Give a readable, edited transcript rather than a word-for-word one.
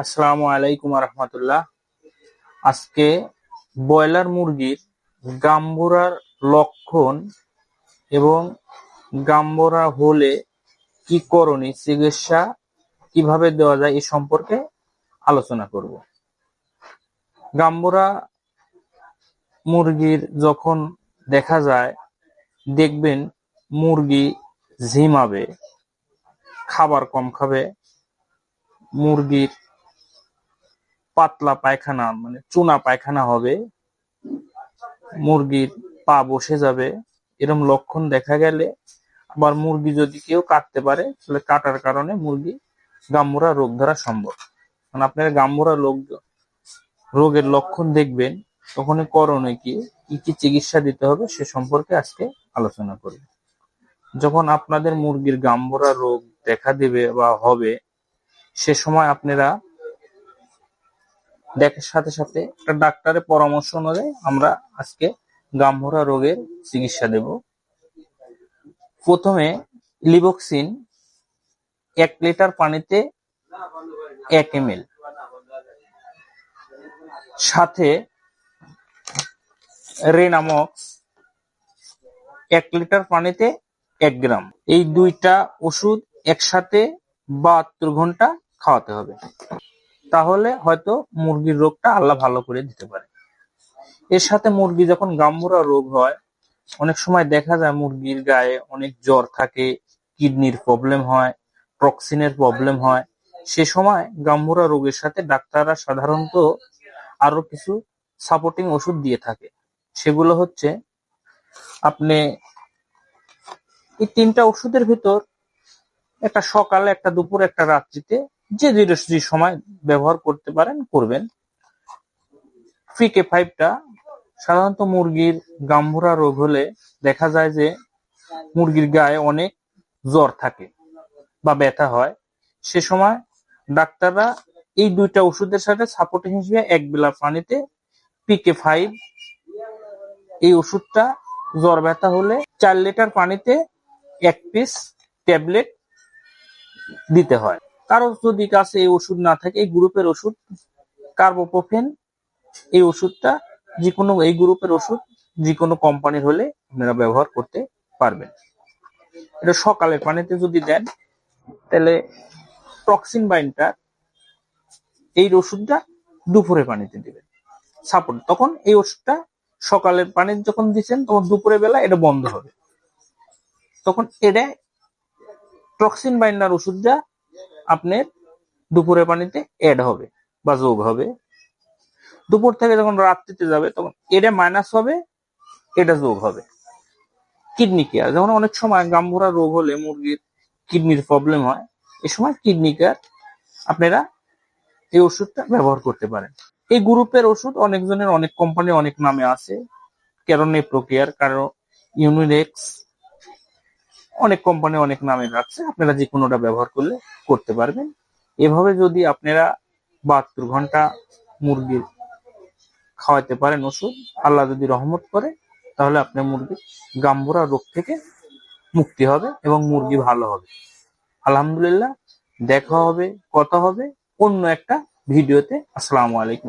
আসসালামু আলাইকুম রহমতুল্লাহ। আজকে ব্রয়লার মুরগির গাম্বুরার লক্ষণ এবং গাম্বুরা হলে কি করণীয়, চিকিৎসা কিভাবে দেওয়া যায় এই সম্পর্কে আলোচনা করব। গাম্বুরা মুরগির যখন দেখা যায়, দেখবেন মুরগি ঝিমাবে, খাবার কম খাবে, মুরগির পাতলা পায়খানা মানে চুনা পায়খানা হবে, মুরগির পা বসে যাবে। এরকম লক্ষণ দেখা গেলে আবার মুরগি যদি কেউ কাটতে পারে, তাহলে কাটার কারণে মুরগি গাম্বুরা রোগ ধরা সম্ভব। মানে আপনার গাম্বুরা রোগের লক্ষণ দেখবেন, তখন করণীয় কি কি চিকিৎসা দিতে হবে সে সম্পর্কে আজকে আলোচনা করব। যখন আপনাদের মুরগির গাম্বুরা রোগ দেখা দেবে বা হবে, সে সময় আপনারা দেখার সাথে সাথে একটা ডাক্তারের পরামর্শ অনুযায়ী আমরা আজকে গাম্বুরা রোগের চিকিৎসা দেব। প্রথমে লিভোক্সিন 1 লিটার পানিতে 1 ml, সাথে রেনামক্স 1 লিটার পানিতে 1 গ্রাম। এই দুইটা ওষুধ একসাথে 72 ঘন্টা খাওয়াতে হবে। তাহলে হয়তো মুরগির রোগটা আল্লাহ ভালো করে দিতে পারে। এর সাথে মুরগি যখন গাম্বুরা রোগ হয়, অনেক সময় দেখা যায় মুরগির গায়ে অনেক জ্বর থাকে, কিডনির প্রবলেম হয়, টক্সিনের প্রবলেম হয়। সে সময় গাম্বুরা রোগের সাথে ডাক্তাররা সাধারণত আরো কিছু সাপোর্টিং ওষুধ দিয়ে থাকে। সেগুলো হচ্ছে, আপনি এই 3টা ওষুধের ভিতর একটা সকালে, একটা দুপুরে, একটা রাত্রিতে, যে সময় ব্যবহার করতে পারেন করবেন। PK5টা সাধারণত মুরগির গাম্বুরা রোগ হলে দেখা যায় যে মুরগির গায়ে অনেক জ্বর থাকে বা ব্যথা হয়। সে সময় ডাক্তাররা এই 2টা ওষুধের সাথে সাপোর্টিং হিসেবে 1 বেলা পানিতে PK5 এই ওষুধটা জ্বর ব্যথা হলে 4 লিটার পানিতে 1 পিস ট্যাবলেট দিতে হয়। কারো যদি কাছে এই ওষুধ না থাকে, এই গ্রুপের ওষুধ কার্বোপ্রোফেন, এই ওষুধটা যেকোনো এই গ্রুপের ওষুধ যেকোনো কোম্পানির হলে আপনারা ব্যবহার করতে পারবেন। এটা সকালের পানিতে যদি দেন, তাহলে টক্সিন বাইন্ডার এই ওষুধটা দুপুরে পানিতে দিবেন সাপোর্ট। তখন এই ওষুধটা সকালের পানিতে যখন দিচ্ছেন, তখন দুপুরে বেলা এটা বন্ধ হবে। তখন এটা টক্সিন বাইন্ডার ওষুধটা আপনার দুপুরে পানিতে অ্যাড হবে বা যোগ হবে। দুপুর থেকে যখন রাত্রিতে যাবে, তখন এটা মাইনাস হবে, এটা যোগ হবে। কিডনি কেয়ার, যখন অনেক সময় গাম্বুরা রোগ হলে মুরগির কিডনির প্রবলেম হয়, এই সময় কিডনি কেয়ার আপনারা এই ওষুধটা ব্যবহার করতে পারেন। এই গ্রুপের ওষুধ অনেকজনের অনেক কোম্পানি অনেক নামে আছে, কারণ এই প্রক্রিয়ার কারণ ইউনিরেক্স, অনেক কোম্পানি অনেক নামে রাখছে। আপনারা যে কোনোটা ব্যবহার করতে পারবেন। এভাবে যদি আপনারা 72 ঘন্টা মুরগির খাওয়াতে পারেন ওষুধ, আল্লাহ যদি রহমত করে, তাহলে আপনার মুরগির গাম্বুরা রোগ থেকে মুক্তি হবে এবং মুরগি ভালো হবে। আলহামদুলিল্লাহ। দেখা হবে, কথা হবে অন্য একটা ভিডিওতে। আসসালামু আলাইকুম।